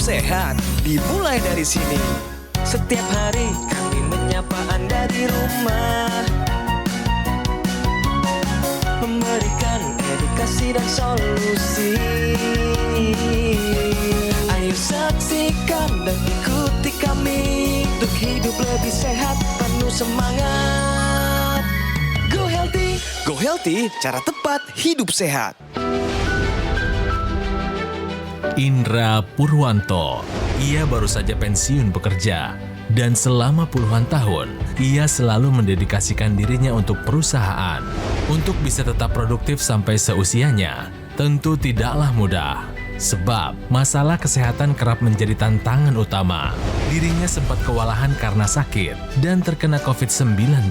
sehat dimulai dari sini. Setiap hari kami menyapa Anda di rumah, memberikan edukasi dan solusi. Ayo saksikan dan ikuti kami untuk hidup lebih sehat, penuh semangat. Go Healthy, cara tepat hidup sehat. Indra Purwanto, ia baru saja pensiun bekerja. Dan selama puluhan tahun, ia selalu mendedikasikan dirinya untuk perusahaan. Untuk bisa tetap produktif sampai seusianya, tentu tidaklah mudah. Sebab masalah kesehatan kerap menjadi tantangan utama. Dirinya sempat kewalahan karena sakit dan terkena COVID-19.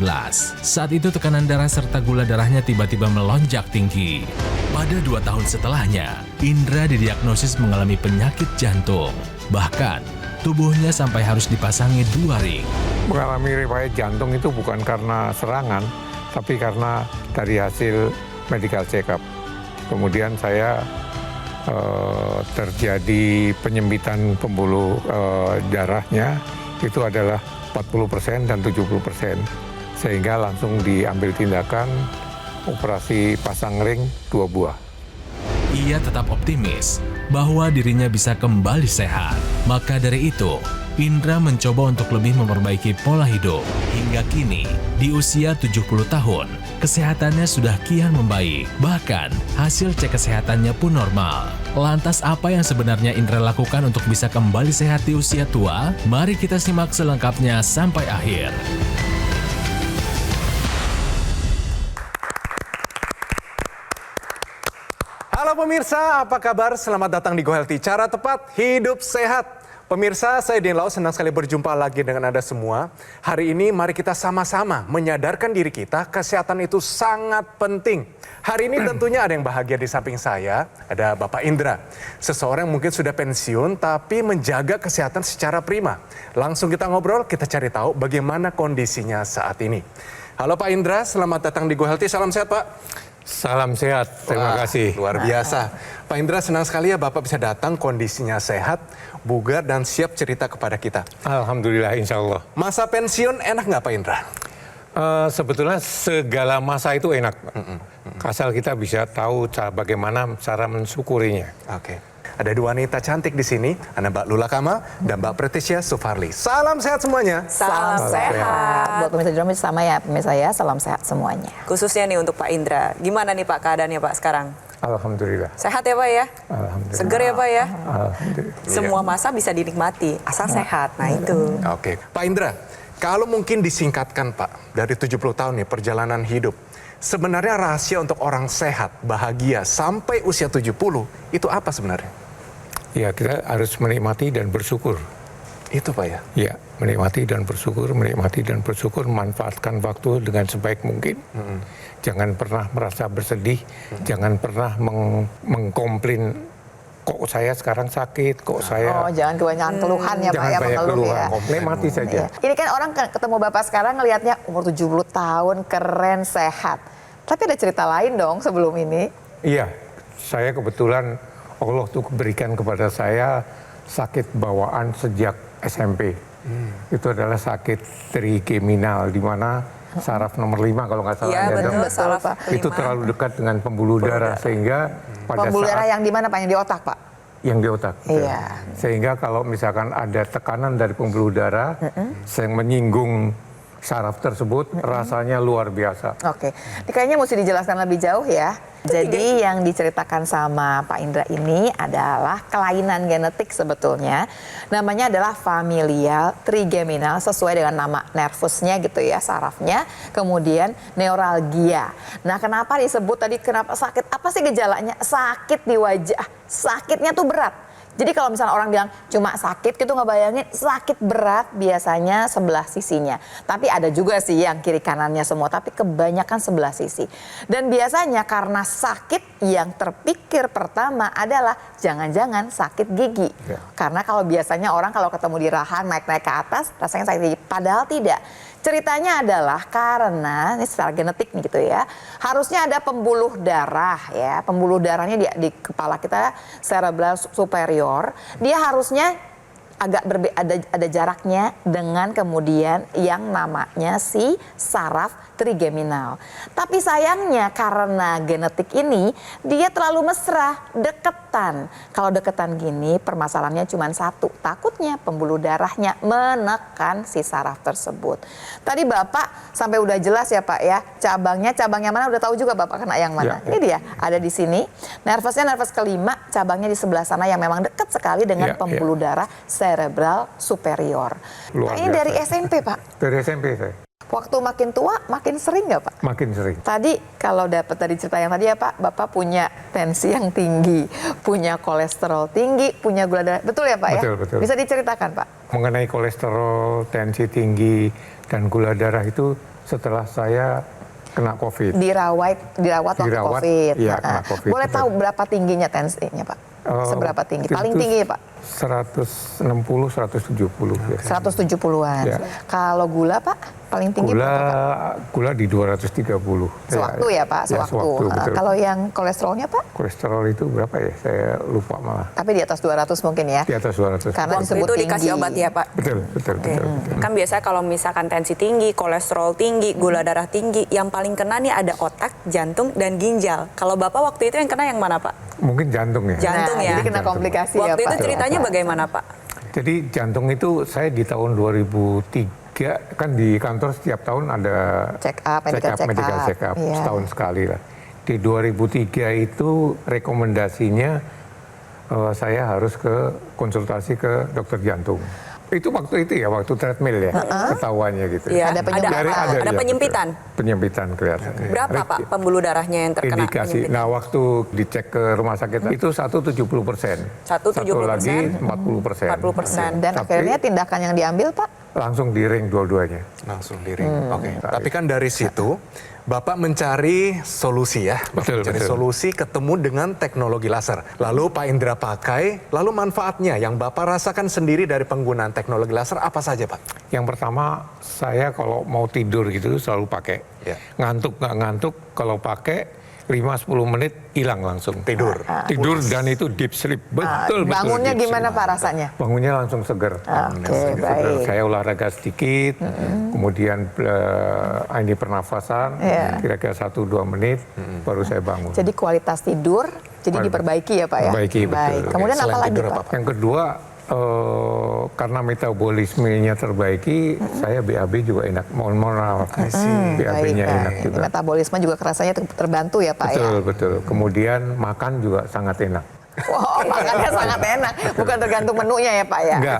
Saat itu tekanan darah serta gula darahnya tiba-tiba melonjak tinggi. Pada 2 tahun setelahnya, Indra didiagnosis mengalami penyakit jantung. Bahkan, tubuhnya sampai harus dipasangi 2 ring. Mengalami riwayat jantung itu bukan karena serangan, tapi karena dari hasil medical check-up. Kemudian saya terjadi penyempitan pembuluh darahnya, itu adalah 40% dan 70%. Sehingga langsung diambil tindakan operasi pasang ring 2 buah. Ia tetap optimis bahwa dirinya bisa kembali sehat. Maka dari itu, Indra mencoba untuk lebih memperbaiki pola hidup. Hingga kini, di usia 70 tahun, kesehatannya sudah kian membaik. Bahkan, hasil cek kesehatannya pun normal. Lantas apa yang sebenarnya Indra lakukan untuk bisa kembali sehat di usia tua? Mari kita simak selengkapnya sampai akhir. Halo pemirsa, apa kabar? Selamat datang di Go Healthy, cara tepat hidup sehat. Pemirsa, saya Dean Lau, senang sekali berjumpa lagi dengan Anda semua. Hari ini mari kita sama-sama menyadarkan diri kita, kesehatan itu sangat penting. Hari ini tentunya ada yang bahagia di samping saya, ada Bapak Indra. Seseorang yang mungkin sudah pensiun tapi menjaga kesehatan secara prima. Langsung kita ngobrol, kita cari tahu bagaimana kondisinya saat ini. Halo Pak Indra, selamat datang di Go Healthy, salam sehat Pak. Salam sehat, terima kasih. Luar biasa. Pak Indra, senang sekali ya Bapak bisa datang, kondisinya sehat, bugar, dan siap cerita kepada kita. Alhamdulillah, insya Allah. Masa pensiun enak nggak Pak Indra? Sebetulnya segala masa itu enak. Asal kita bisa tahu bagaimana cara mensyukurinya. Oke. Ada 2 wanita cantik di sini, ada Mbak Lula Kamal dan Mbak Pretisha Sufarli. Salam sehat semuanya. Salam sehat. Buat pemirsa di rumah sama ya, pemirsa ya, salam sehat semuanya. Khususnya nih untuk Pak Indra, gimana nih Pak keadaannya Pak sekarang? Alhamdulillah. Sehat ya Pak ya? Alhamdulillah. Seger ya Pak ya? Alhamdulillah. Semua masa bisa dinikmati, asal sehat. Nah itu. Oke. Pak Indra, kalau mungkin disingkatkan Pak, dari 70 tahun nih perjalanan hidup, sebenarnya rahasia untuk orang sehat, bahagia sampai usia 70, itu apa sebenarnya? Ya, kita harus menikmati dan bersyukur. Itu Pak ya? Ya, menikmati dan bersyukur, manfaatkan waktu dengan sebaik mungkin. Jangan pernah merasa bersedih, jangan pernah mengkomplain, kok saya sekarang sakit, kok saya... Oh, jangan kebanyakan keluhan ya Pak Jangan ya, banyak mengeluh keluhan, ya. nikmati saja. Iya. Ini kan orang ketemu Bapak sekarang ngelihatnya umur 70 tahun, keren, sehat. Tapi ada cerita lain dong sebelum ini. Iya, saya kebetulan Allah tuh berikan kepada saya sakit bawaan sejak SMP. Itu adalah sakit trigeminal, di mana saraf nomor 5 kalau nggak salah. Iya betul, saraf itu terlalu dekat dengan pembuluh darah, sehingga pada Pembuluh darah saat yang di mana Pak? Yang di otak Pak? yang di otak. Iya. Sehingga kalau misalkan ada tekanan dari pembuluh darah yang menyinggung saraf tersebut, rasanya luar biasa. Oke, ini kayaknya mesti dijelaskan lebih jauh ya. Jadi yang diceritakan sama Pak Indra ini adalah kelainan genetik sebetulnya. Namanya adalah familial trigeminal, sesuai dengan nama nervusnya gitu ya, sarafnya. Kemudian neuralgia. Nah kenapa disebut tadi, kenapa sakit? Apa sih gejalanya? Sakit di wajah, sakitnya tuh berat. Jadi kalau misalnya orang bilang cuma sakit gitu, nggak bayangin sakit berat biasanya sebelah sisinya. Tapi ada juga sih yang kiri kanannya semua, tapi kebanyakan sebelah sisi. Dan biasanya karena sakit yang terpikir pertama adalah jangan-jangan sakit gigi. Ya. Karena kalau biasanya orang kalau ketemu di rahan naik-naik ke atas rasanya sakit gigi. Padahal tidak. Ceritanya adalah karena ini secara genetik nih gitu ya. Harusnya ada pembuluh darah ya. Pembuluh darahnya di kepala kita cerebral superior. Dia harusnya agak ada jaraknya dengan kemudian yang namanya si saraf trigeminal. Tapi sayangnya karena genetik ini dia terlalu mesra, deketan. Kalau deketan gini permasalahannya cuma satu, takutnya pembuluh darahnya menekan si saraf tersebut. Tadi Bapak sampai udah jelas ya Pak ya, cabangnya mana udah tahu juga Bapak kena yang mana. Ya, Ini dia, ada di sini. Nervusnya nervus kelima, cabangnya di sebelah sana yang memang dekat sekali dengan pembuluh darah cerebral superior. Luar Nah, ini biasa. dari SMP Pak. Dari SMP saya. Waktu makin tua, makin sering nggak Pak? Makin sering. Tadi kalau dapat dari cerita yang tadi ya Pak, Bapak punya tensi yang tinggi, punya kolesterol tinggi, punya gula darah. Betul ya Pak ya? Betul, betul. Bisa diceritakan Pak? Mengenai kolesterol, tensi tinggi, dan gula darah itu setelah saya kena COVID. Dirawat waktu Dirawat, COVID. iya, Nah, kena COVID. boleh Betul. tahu berapa tingginya tensinya Pak? Seberapa tinggi? itu Paling tinggi ya Pak? 160, 170. Ya. 170-an. Ya. Kalau gula Pak? Paling tinggi berapa Pak? Gula di 230. Sewaktu ya Pak? Ya, Sewaktu. betul. Kalau yang kolesterolnya Pak? Kolesterol itu berapa ya? Saya lupa malah. Tapi di atas 200 mungkin ya? Di atas 200. Karena Waktu disebut itu tinggi. dikasih obat ya Pak? Betul. Kan biasanya kalau misalkan tensi tinggi, kolesterol tinggi, gula darah tinggi, yang paling kena nih ada otak, jantung, dan ginjal. Kalau Bapak waktu itu yang kena yang mana Pak? Mungkin jantung ya. Jantung Nah, ya? jadi kena komplikasi ya Waktu itu Pak? ceritanya bagaimana Pak? Jadi jantung itu saya di tahun 2003 kan di kantor setiap tahun ada Check up, medical check up. Iya. Setahun sekali lah. Di 2003 itu rekomendasinya saya harus konsultasi ke dokter jantung. Itu waktu itu ya, waktu treadmill ya, ketahuannya gitu. Iya. Ada penyempitan. Ada ya, penyempitan? betul. Penyempitan kelihatan. Berapa Pak pembuluh darahnya yang terkena Indikasi. penyempitan? Nah waktu dicek ke rumah sakit itu 170%. 170%. Satu lagi 40%. 40%. Dan Tapi akhirnya tindakan yang diambil Pak? langsung di ring dua-duanya. Langsung di ring. Oke. Tapi kan dari situ Bapak mencari solusi ya. Bapak mencari solusi ketemu dengan teknologi laser. Lalu Pak Indra pakai, lalu manfaatnya yang Bapak rasakan sendiri dari penggunaan teknologi laser apa saja Pak? Yang pertama, saya kalau mau tidur gitu selalu pakai. Ya. Ngantuk nggak ngantuk, kalau pakai 5-10 menit hilang langsung. Tidur. Tidur dan itu deep sleep. Betul, betul. Bangunnya deep gimana sleep. Pak rasanya? Bangunnya langsung seger. Oke, baik. Saya olahraga sedikit, kemudian ini pernafasan, kira-kira 1-2 menit, baru saya bangun. Jadi kualitas tidur jadi diperbaiki ya Pak ya? Diperbaiki, betul. Baik. Kemudian Selain apa lagi tidur Pak? apa, Pak? Yang kedua, karena metabolismenya terbaiki, saya BAB juga enak. Mohon maaf, BAB-nya Baik, enak Pak. juga. Metabolisme juga rasanya terbantu ya Pak Betul, ya? betul. Kemudian makan juga sangat enak. Wah, makannya sangat enak. Bukan tergantung menunya ya Pak ya? Enggak,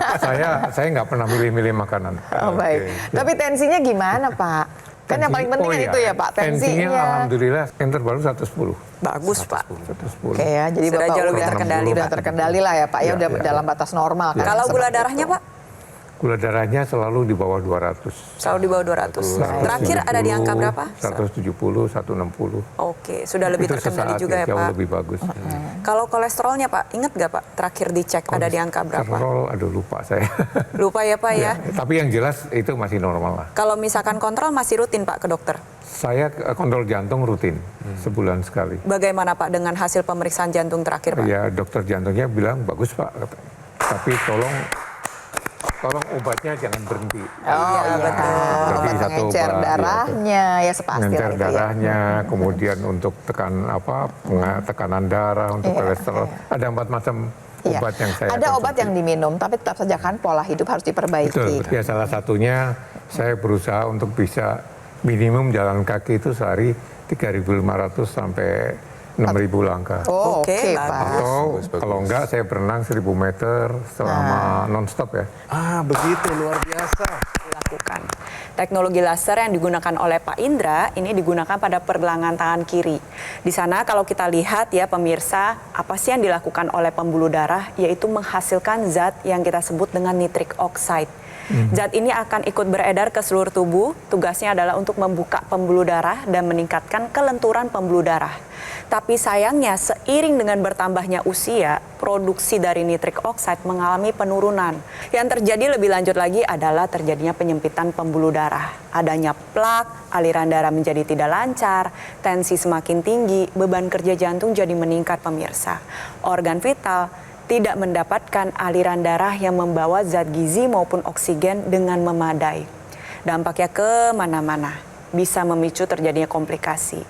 saya nggak pernah milih-milih makanan. Oh, baik. Tapi tensinya gimana Pak? Kan yang paling penting kan itu ya Pak, Tensinya tensinya. alhamdulillah yang terbaru 110. Bagus Pak. 110. Oke ya, jadi Sudah Bapak jauh lebih udah terkendali, udah Pak. terkendali lah ya Pak ya, Ya, udah ya, dalam ya. batas normal kan. Kalau gula seperti darahnya itu. Pak? Gula darahnya selalu di bawah 200. Selalu di bawah 200. Terakhir ada di angka berapa? 170, 160. Oke, sudah lebih Itu terkendali sesaat juga ya jauh Pak. lebih bagus. Kalau kolesterolnya Pak, ingat nggak Pak? Terakhir dicek ada di angka berapa? Kolesterol, aduh lupa saya. Lupa ya Pak ya? Tapi yang jelas itu masih normal lah. Kalau misalkan kontrol masih rutin Pak ke dokter? Saya kontrol jantung rutin, sebulan sekali. Bagaimana Pak dengan hasil pemeriksaan jantung terakhir Pak? Ya dokter jantungnya bilang bagus Pak, tapi tolong obatnya jangan berhenti. Oh iya, betul. Jadi obat satu pengencer obat, darahnya ya sepasti Ngencer lah itu ya. darahnya, kemudian untuk tekanan darah, untuk kolesterol. Ada 4 macam Iya. obat yang saya Ada obat konsumsi. yang diminum, tapi tetap saja kan pola hidup harus diperbaiki. Betul. Ya salah satunya saya berusaha untuk bisa minimum jalan kaki itu sehari 3.500 sampai 6.000 langkah. Oh, Oke, Oke, bagus. Pak. Atau kalau enggak saya berenang 1.000 meter selama non-stop ya. Begitu luar biasa. Dilakukan. Teknologi laser yang digunakan oleh Pak Indra ini digunakan pada pergelangan tangan kiri. Di sana kalau kita lihat ya pemirsa, apa sih yang dilakukan oleh pembuluh darah? Yaitu menghasilkan zat yang kita sebut dengan nitric oxide. Zat ini akan ikut beredar ke seluruh tubuh. Tugasnya adalah untuk membuka pembuluh darah dan meningkatkan kelenturan pembuluh darah. Tapi sayangnya seiring dengan bertambahnya usia, produksi dari nitrik oxide mengalami penurunan. Yang terjadi lebih lanjut lagi adalah terjadinya penyempitan pembuluh darah. Adanya plak, aliran darah menjadi tidak lancar, tensi semakin tinggi, beban kerja jantung jadi meningkat pemirsa. Organ vital tidak mendapatkan aliran darah yang membawa zat gizi maupun oksigen dengan memadai. Dampaknya kemana-mana, bisa memicu terjadinya komplikasi.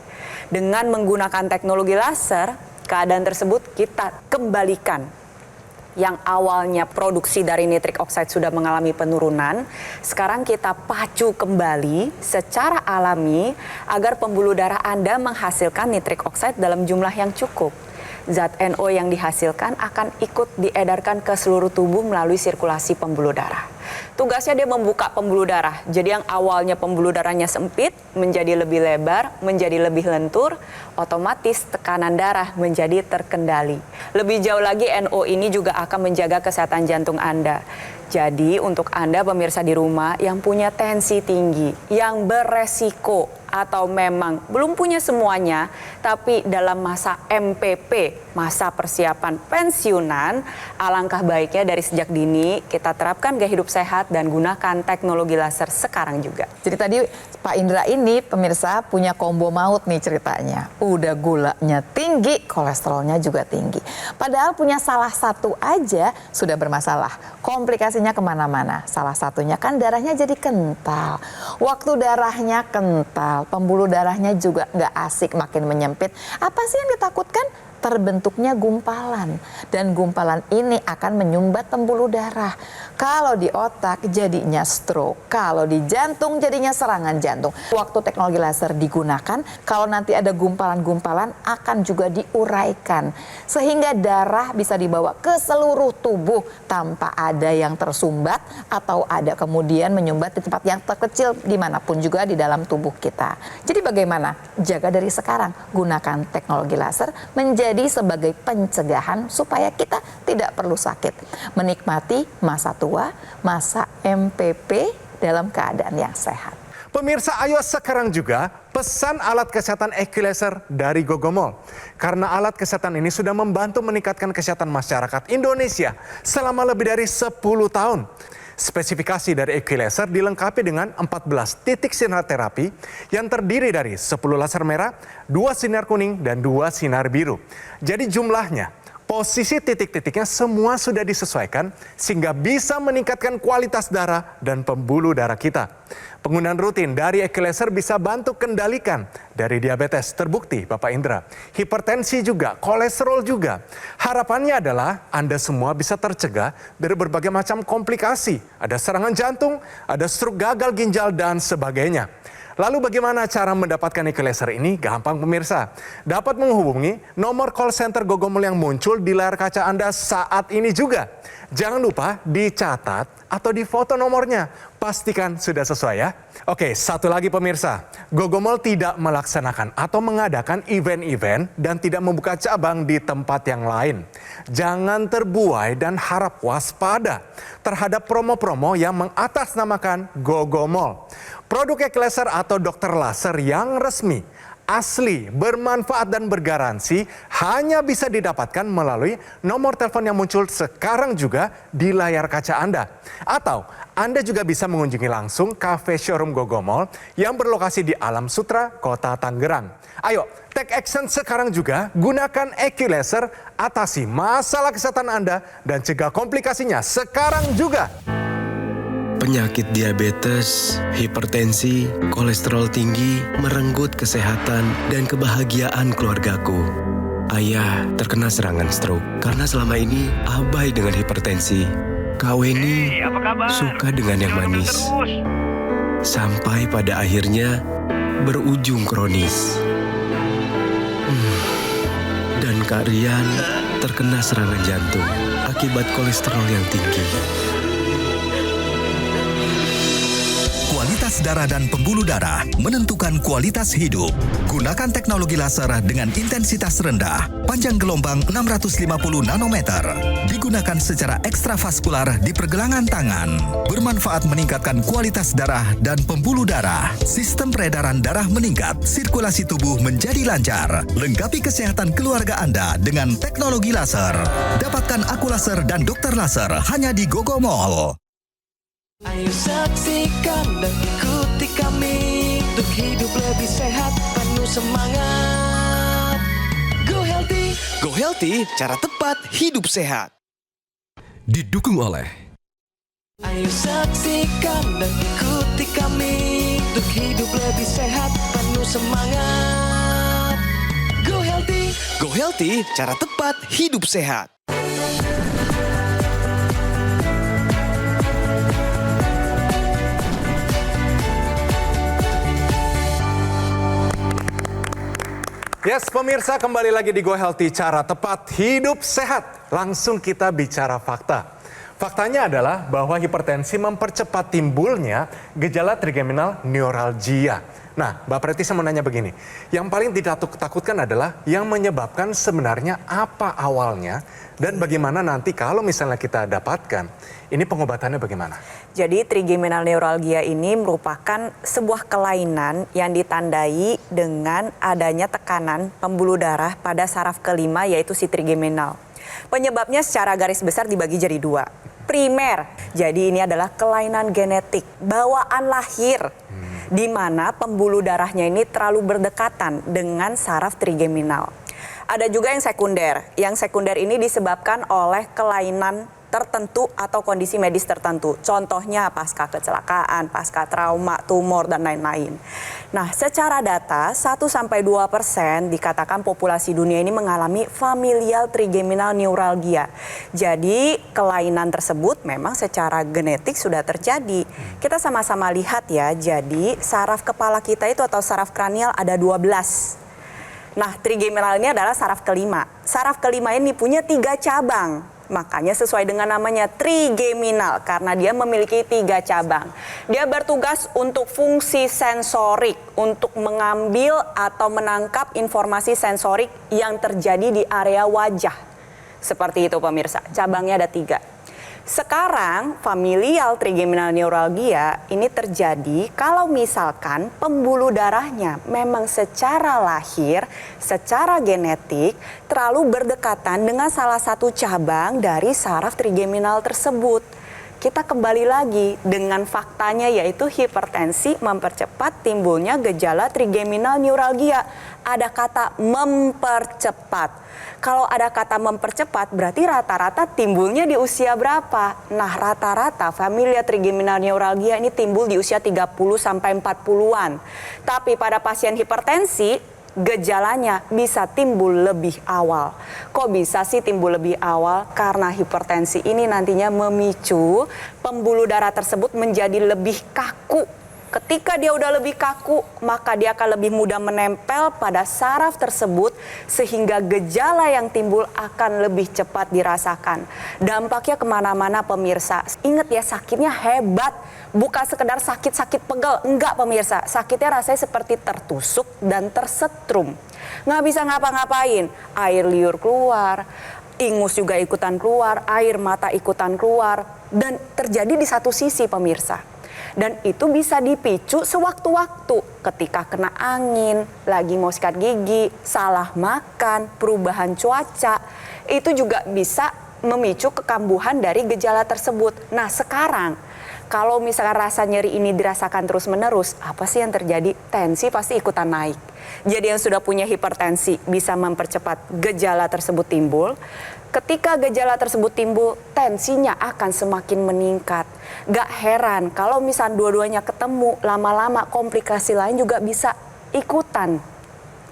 Dengan menggunakan teknologi laser, keadaan tersebut kita kembalikan. Yang awalnya produksi dari nitrik oxide sudah mengalami penurunan, sekarang kita pacu kembali secara alami agar pembuluh darah Anda menghasilkan nitrik oxide dalam jumlah yang cukup. Zat NO yang dihasilkan akan ikut diedarkan ke seluruh tubuh melalui sirkulasi pembuluh darah. Tugasnya dia membuka pembuluh darah. Jadi yang awalnya pembuluh darahnya sempit menjadi lebih lebar, menjadi lebih lentur, otomatis tekanan darah menjadi terkendali. Lebih jauh lagi NO ini juga akan menjaga kesehatan jantung Anda. Jadi untuk Anda pemirsa di rumah yang punya tensi tinggi, yang beresiko atau memang belum punya semuanya, tapi dalam masa MPP, masa persiapan pensiunan, alangkah baiknya dari sejak dini kita terapkan gaya hidup sehat dan gunakan teknologi laser sekarang juga. Jadi tadi Pak Indra ini pemirsa punya combo maut nih ceritanya. Udah gulanya tinggi, kolesterolnya juga tinggi. Padahal punya salah satu aja sudah bermasalah. Komplikasinya kemana-mana. Salah satunya kan darahnya jadi kental. Waktu darahnya kental, pembuluh darahnya juga nggak asik, makin menyempit. Apa sih yang ditakutkan? Terbentuknya gumpalan. Dan gumpalan ini akan menyumbat pembuluh darah. Kalau di otak jadinya stroke. Kalau di jantung jadinya serangan jantung. Waktu teknologi laser digunakan, kalau nanti ada gumpalan-gumpalan akan juga diuraikan. Sehingga darah bisa dibawa ke seluruh tubuh tanpa ada yang tersumbat atau ada kemudian menyumbat di tempat yang terkecil dimanapun juga di dalam tubuh kita. Jadi bagaimana? Jaga dari sekarang. Gunakan teknologi laser menjadi sebagai pencegahan supaya kita tidak perlu sakit. Menikmati masa tua, masa MPP dalam keadaan yang sehat. Pemirsa, ayo sekarang juga pesan alat kesehatan Equilaser dari Gogomol. Karena alat kesehatan ini sudah membantu meningkatkan kesehatan masyarakat Indonesia selama lebih dari 10 tahun. Spesifikasi dari Equilaser dilengkapi dengan 14 titik sinar terapi yang terdiri dari 10 laser merah, 2 sinar kuning, dan 2 sinar biru. Jadi jumlahnya, posisi titik-titiknya semua sudah disesuaikan sehingga bisa meningkatkan kualitas darah dan pembuluh darah kita. Penggunaan rutin dari Equilaser bisa bantu kendalikan dari diabetes, terbukti Bapak Indra, hipertensi juga, kolesterol juga. Harapannya adalah Anda semua bisa tercegah dari berbagai macam komplikasi. Ada serangan jantung, ada stroke, gagal ginjal, dan sebagainya. Lalu bagaimana cara mendapatkan Equilaser ini? Gampang pemirsa. Dapat menghubungi nomor call center Gogomol yang muncul di layar kaca Anda saat ini juga. Jangan lupa dicatat atau difoto nomornya. Pastikan sudah sesuai ya. Oke, satu lagi pemirsa. Gogomol tidak melaksanakan atau mengadakan event-event dan tidak membuka cabang di tempat yang lain. Jangan terbuai dan harap waspada terhadap promo-promo yang mengatasnamakan Gogomol. Produk Equilaser atau dokter laser yang resmi, asli, bermanfaat dan bergaransi hanya bisa didapatkan melalui nomor telepon yang muncul sekarang juga di layar kaca Anda. Atau Anda juga bisa mengunjungi langsung cafe showroom Gogomol yang berlokasi di Alam Sutra, Kota Tangerang. Ayo, take action sekarang juga, gunakan Equilaser, atasi masalah kesehatan Anda dan cegah komplikasinya sekarang juga. Penyakit diabetes, hipertensi, kolesterol tinggi merenggut kesehatan dan kebahagiaan keluargaku. Ayah terkena serangan stroke karena selama ini abai dengan hipertensi. Kak Weni suka dengan yang manis. Sampai pada akhirnya berujung kronis. Dan Kak Rian terkena serangan jantung akibat kolesterol yang tinggi. Kualitas darah dan pembuluh darah, menentukan kualitas hidup. Gunakan teknologi laser dengan intensitas rendah, panjang gelombang 650 nanometer. Digunakan secara ekstravaskular di pergelangan tangan. Bermanfaat meningkatkan kualitas darah dan pembuluh darah. Sistem peredaran darah meningkat, sirkulasi tubuh menjadi lancar. Lengkapi kesehatan keluarga Anda dengan teknologi laser. Dapatkan aku laser dan dokter laser hanya di Gogo Mall. Ayo saksikan dan ikuti kami untuk hidup lebih sehat, penuh semangat. Go Healthy, Go Healthy, cara tepat hidup sehat. Didukung oleh Ayo saksikan dan ikuti kami untuk hidup lebih sehat, penuh semangat. Go Healthy, cara tepat hidup sehat. Yes, pemirsa, kembali lagi di Go Healthy, cara tepat hidup sehat. Langsung kita bicara fakta. Faktanya adalah bahwa hipertensi mempercepat timbulnya gejala trigeminal neuralgia. Nah, Mbak Preti, saya mau nanya begini. Yang paling ditakutkan adalah yang menyebabkan sebenarnya apa awalnya dan bagaimana nanti kalau misalnya kita dapatkan, ini pengobatannya bagaimana? Jadi trigeminal neuralgia ini merupakan sebuah kelainan yang ditandai dengan adanya tekanan pembuluh darah pada saraf kelima, yaitu si trigeminal. Penyebabnya secara garis besar dibagi jadi dua. Primer, jadi ini adalah kelainan genetik, bawaan lahir, di mana pembuluh darahnya ini terlalu berdekatan dengan saraf trigeminal. Ada juga yang sekunder. Yang sekunder ini disebabkan oleh kelainan tertentu atau kondisi medis tertentu. Contohnya pasca kecelakaan, pasca trauma, tumor, dan lain-lain. Nah, secara data 1-2% dikatakan populasi dunia ini mengalami familial trigeminal neuralgia. Jadi kelainan tersebut memang secara genetik sudah terjadi. Kita sama-sama lihat ya, jadi saraf kepala kita itu atau saraf kranial ada 12. Nah, trigeminal ini adalah saraf kelima. Saraf kelima ini punya 3 cabang. Makanya sesuai dengan namanya trigeminal karena dia memiliki 3 cabang. Dia bertugas untuk fungsi sensorik, untuk mengambil atau menangkap informasi sensorik yang terjadi di area wajah. Seperti itu pemirsa, cabangnya ada 3. Sekarang familial trigeminal neuralgia ini terjadi kalau misalkan pembuluh darahnya memang secara lahir, secara genetik terlalu berdekatan dengan salah satu cabang dari saraf trigeminal tersebut. Kita kembali lagi dengan faktanya yaitu hipertensi mempercepat timbulnya gejala trigeminal neuralgia. Ada kata mempercepat. Kalau ada kata mempercepat berarti rata-rata timbulnya di usia berapa? Nah, rata-rata familial trigeminal neuralgia ini timbul di usia 30-40-an. Tapi pada pasien hipertensi gejalanya bisa timbul lebih awal. Kok bisa sih timbul lebih awal? Karena hipertensi ini nantinya memicu pembuluh darah tersebut menjadi lebih kaku. Ketika dia udah lebih kaku, maka dia akan lebih mudah menempel pada saraf tersebut sehingga gejala yang timbul akan lebih cepat dirasakan. Dampaknya kemana-mana pemirsa. Ingat ya, sakitnya hebat. Bukan sekedar sakit-sakit pegel. Enggak pemirsa, sakitnya rasanya seperti tertusuk dan tersetrum. Nggak bisa ngapa-ngapain. Air liur keluar, ingus juga ikutan keluar, air mata ikutan keluar. Dan terjadi di satu sisi pemirsa. Dan itu bisa dipicu sewaktu-waktu ketika kena angin, lagi mau sikat gigi, salah makan, perubahan cuaca. Itu juga bisa memicu kekambuhan dari gejala tersebut. Nah sekarang, kalau misalkan rasa nyeri ini dirasakan terus-menerus, apa sih yang terjadi? Tensi pasti ikutan naik. Jadi yang sudah punya hipertensi bisa mempercepat gejala tersebut timbul. Ketika gejala tersebut timbul, tensinya akan semakin meningkat. Gak heran kalau misalnya dua-duanya ketemu, lama-lama komplikasi lain juga bisa ikutan.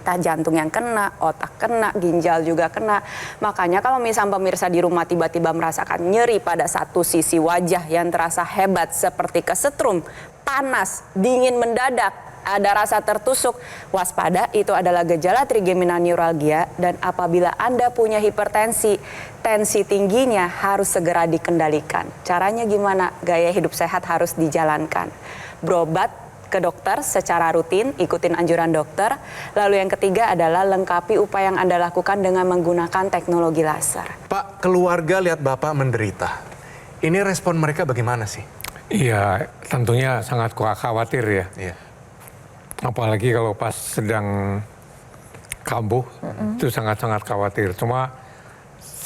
Entah jantung yang kena, otak kena, ginjal juga kena. Makanya kalau misalnya pemirsa di rumah tiba-tiba merasakan nyeri pada satu sisi wajah yang terasa hebat seperti kesetrum, panas, dingin mendadak, ada rasa tertusuk, waspada, itu adalah gejala trigeminal neuralgia. Dan apabila Anda punya hipertensi, tensi tingginya harus segera dikendalikan. Caranya gimana? Gaya hidup sehat harus dijalankan. Berobat ke dokter secara rutin, ikutin anjuran dokter. Lalu yang ketiga adalah lengkapi upaya yang Anda lakukan dengan menggunakan teknologi laser. Pak, keluarga lihat Bapak menderita. Ini respon mereka bagaimana sih? Iya, tentunya sangat khawatir ya. Iya. Apalagi kalau pas sedang kambuh, itu sangat-sangat khawatir. Cuma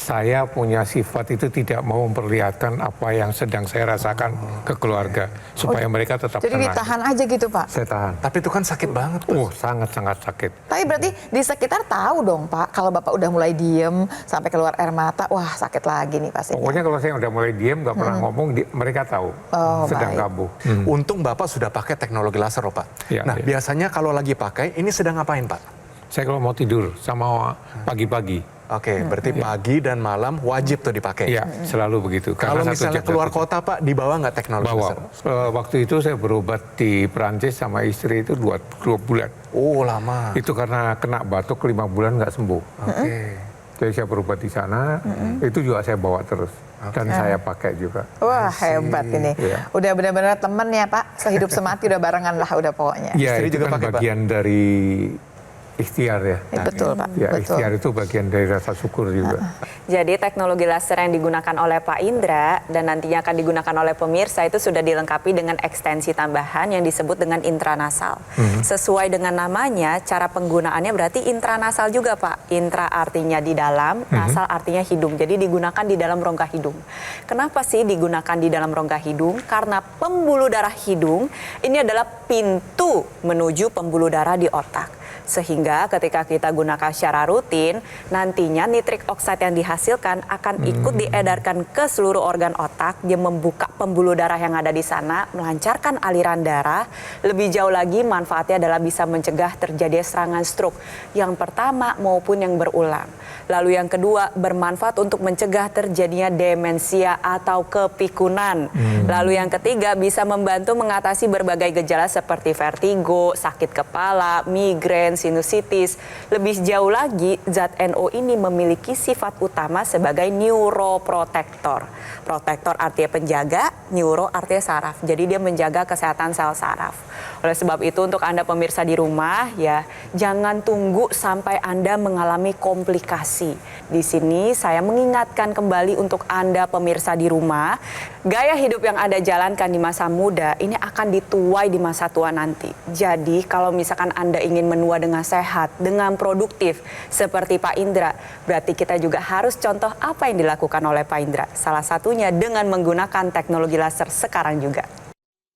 saya punya sifat itu tidak mau memperlihatkan apa yang sedang saya rasakan ke keluarga. Supaya mereka tetap Jadi tenang. ditahan aja gitu Pak? Saya tahan. Tapi itu kan sakit banget. Pak. Sangat-sangat sakit. Tapi berarti di sekitar tahu dong Pak, kalau Bapak udah mulai diem sampai keluar air mata, wah sakit lagi nih pasti. Pokoknya kalau saya udah mulai diem, nggak pernah ngomong, mereka tahu sedang baik. kambuh. Untung Bapak sudah pakai teknologi laser loh Pak. Ya, Nah ya. biasanya kalau lagi pakai, ini sedang ngapain Pak? Saya kalau mau tidur sama pagi-pagi. Oke, berarti pagi dan malam wajib tuh dipakai. Iya, selalu begitu. Kalau Karena misalnya satu jam keluar satu jam. kota Pak, dibawa nggak teknologi Bawa. laser? Waktu itu saya berobat di Perancis sama istri itu 2 bulan. Oh lama. Itu karena kena batuk 5 bulan nggak sembuh. Oke. Jadi saya berobat di sana, itu juga saya bawa terus. Dan saya pakai juga. Wah hebat ini. Iya. Udah benar-benar temen ya Pak, sehidup semati udah barengan lah udah pokoknya. Ya, Istri itu juga kan pakai, Pak? bagian dari ikhtiar ya. Betul Pak, Ya, betul. ikhtiar itu bagian dari rasa syukur juga. Jadi teknologi laser yang digunakan oleh Pak Indra dan nantinya akan digunakan oleh pemirsa itu sudah dilengkapi dengan ekstensi tambahan yang disebut dengan intranasal. Sesuai dengan namanya, cara penggunaannya berarti intranasal juga Pak. Intra artinya di dalam, nasal artinya hidung. Jadi digunakan di dalam rongga hidung. Kenapa sih digunakan di dalam rongga hidung? Karena pembuluh darah hidung ini adalah pintu menuju pembuluh darah di otak. Sehingga ketika kita gunakan secara rutin, nantinya nitrik oksida yang dihasilkan akan ikut diedarkan ke seluruh organ otak. Dia membuka pembuluh darah yang ada di sana, melancarkan aliran darah. Lebih jauh lagi manfaatnya adalah bisa mencegah terjadi serangan stroke yang pertama maupun yang berulang. Lalu yang kedua, bermanfaat untuk mencegah terjadinya demensia atau kepikunan. Lalu yang ketiga, bisa membantu mengatasi berbagai gejala seperti vertigo, sakit kepala, migrain, sinusitis. Lebih jauh lagi, zat NO ini memiliki sifat utama sebagai neuroprotektor. Protektor artinya penjaga, neuro artinya saraf. Jadi dia menjaga kesehatan sel saraf. Oleh sebab itu untuk Anda pemirsa di rumah ya, jangan tunggu sampai Anda mengalami komplikasi. Di sini saya mengingatkan kembali untuk Anda pemirsa di rumah, gaya hidup yang Anda jalankan di masa muda ini akan dituai di masa tua nanti. Jadi kalau misalkan Anda ingin menua dengan sehat, dengan produktif seperti Pak Indra, berarti kita juga harus contoh apa yang dilakukan oleh Pak Indra. Salah satunya dengan menggunakan teknologi laser sekarang juga.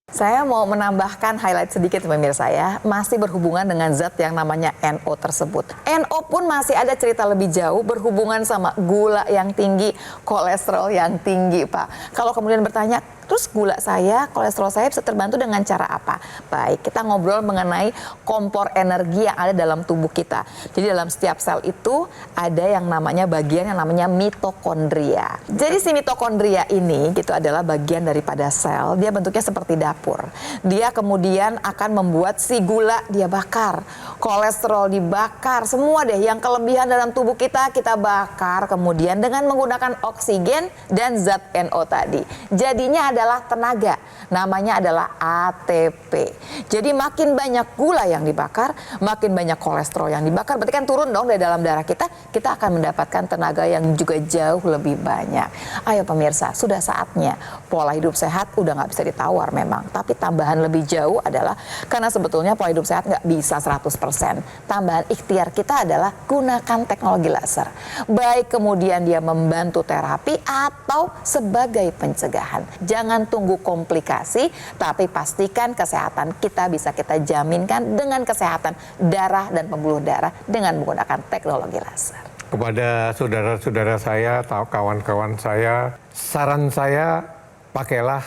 Saya mau menambahkan highlight sedikit pemirsa ya, masih berhubungan dengan zat yang namanya NO tersebut. NO pun masih ada cerita lebih jauh berhubungan sama gula yang tinggi, kolesterol yang tinggi Pak. Kalau kemudian bertanya, terus gula saya, kolesterol saya bisa terbantu dengan cara apa? Baik, kita ngobrol mengenai kompor energi yang ada dalam tubuh kita. Jadi dalam setiap sel itu ada yang namanya bagian yang namanya mitokondria. Jadi si mitokondria ini gitu adalah bagian daripada sel, dia bentuknya seperti dapur. Dia kemudian akan membuat si gula dia bakar, kolesterol dibakar, semua deh yang kelebihan dalam tubuh kita bakar kemudian dengan menggunakan oksigen dan zat NO tadi. Jadinya adalah tenaga, namanya adalah ATP. Jadi makin banyak gula yang dibakar, makin banyak kolesterol yang dibakar, berarti kan turun dong dari dalam darah kita, kita akan mendapatkan tenaga yang juga jauh lebih banyak. Ayo pemirsa, sudah saatnya pola hidup sehat udah nggak bisa ditawar memang, tapi tambahan lebih jauh adalah karena sebetulnya pola hidup sehat nggak bisa 100%. Tambahan ikhtiar kita adalah gunakan teknologi laser. Baik kemudian dia membantu terapi atau sebagai pencegahan. Jangan tunggu komplikasi, tapi pastikan kesehatan kita bisa kita jaminkan dengan kesehatan darah dan pembuluh darah dengan menggunakan teknologi laser. Kepada saudara-saudara saya, atau kawan-kawan saya, saran saya pakailah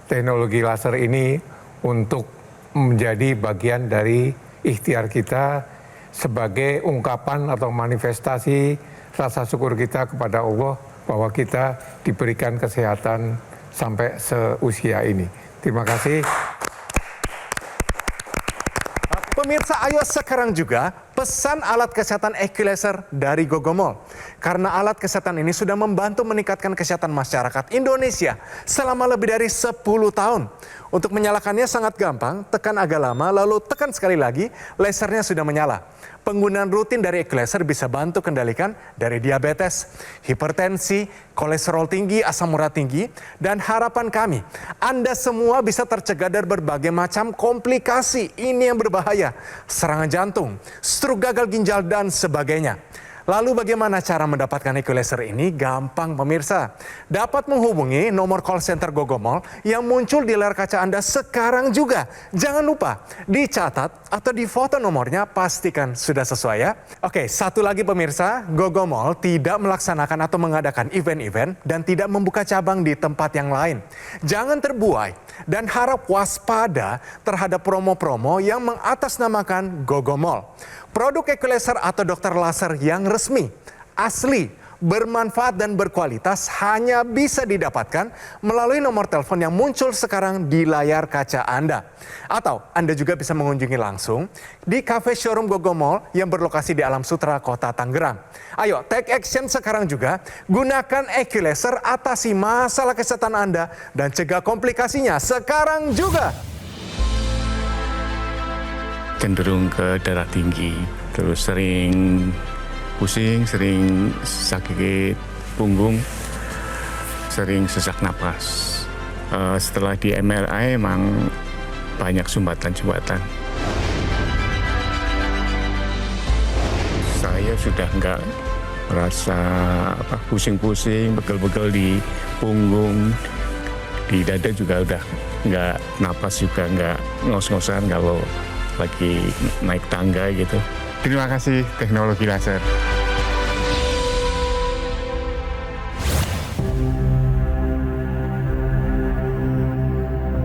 teknologi laser ini untuk menjadi bagian dari ikhtiar kita sebagai ungkapan atau manifestasi rasa syukur kita kepada Allah bahwa kita diberikan kesehatan sampai seusia ini. Terima kasih. Pemirsa, ayo sekarang juga Pesan alat kesehatan Equalizer dari Gogomol. Karena alat kesehatan ini sudah membantu meningkatkan kesehatan masyarakat Indonesia selama lebih dari 10 tahun. Untuk menyalakannya sangat gampang, tekan agak lama lalu tekan sekali lagi, lasernya sudah menyala. Penggunaan rutin dari Equalizer bisa bantu kendalikan dari diabetes, hipertensi, kolesterol tinggi, asam urat tinggi, dan harapan kami, Anda semua bisa tercegah dari berbagai macam komplikasi ini yang berbahaya, serangan jantung, stroke gagal ginjal, dan sebagainya. Lalu bagaimana cara mendapatkan Equalizer ini? Gampang pemirsa. Dapat menghubungi nomor call center Gogomol yang muncul di layar kaca Anda sekarang juga. Jangan lupa dicatat atau difoto nomornya, pastikan sudah sesuai ya. Oke, satu lagi pemirsa, Gogomol tidak melaksanakan atau mengadakan event-event dan tidak membuka cabang di tempat yang lain. Jangan terbuai dan harap waspada terhadap promo-promo yang mengatasnamakan Gogomol. Produk Equalizer atau dokter laser yang resmi, asli, bermanfaat dan berkualitas hanya bisa didapatkan melalui nomor telepon yang muncul sekarang di layar kaca Anda. Atau Anda juga bisa mengunjungi langsung di cafe showroom Gogomol yang berlokasi di Alam Sutra, Kota Tangerang. Ayo, take action sekarang juga. Gunakan Equalizer, atasi masalah kesehatan Anda dan cegah komplikasinya sekarang juga. Cenderung ke darah tinggi, terus sering pusing, sering sakit punggung, sering sesak napas. Setelah di MRI emang banyak sumbatan-sumbatan. Saya sudah nggak merasa pusing-pusing, begel-begel di punggung, di dada juga udah nggak, napas juga nggak ngos-ngosan kalau lagi naik tangga gitu. Terima kasih teknologi laser.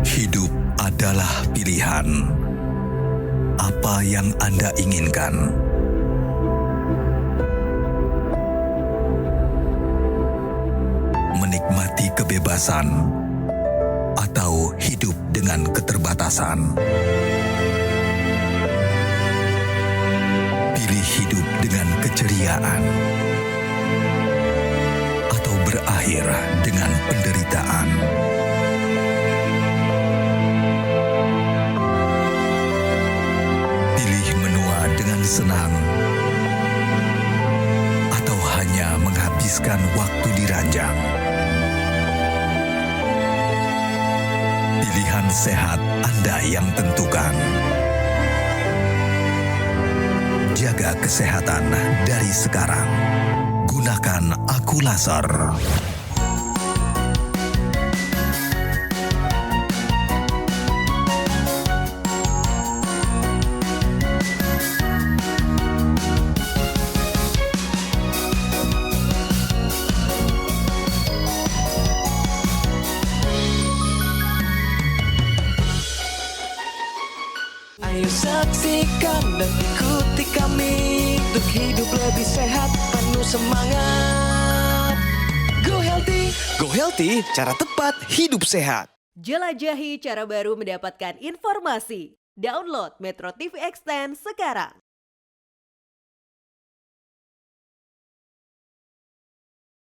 Hidup adalah pilihan. Apa yang Anda inginkan? Menikmati kebebasan atau hidup dengan keterbatasan? Pilih hidup dengan keceriaan atau berakhir dengan penderitaan. Pilih menua dengan senang atau hanya menghabiskan waktu di ranjang. Pilihan sehat Anda yang tentukan. Jaga kesehatan dari sekarang. Gunakan Aku Laser. Ayo saksikan dan ikuti kami untuk hidup lebih sehat, penuh semangat. Go Healthy, cara tepat hidup sehat. Jelajahi cara baru mendapatkan informasi. Download Metro TV Extend sekarang.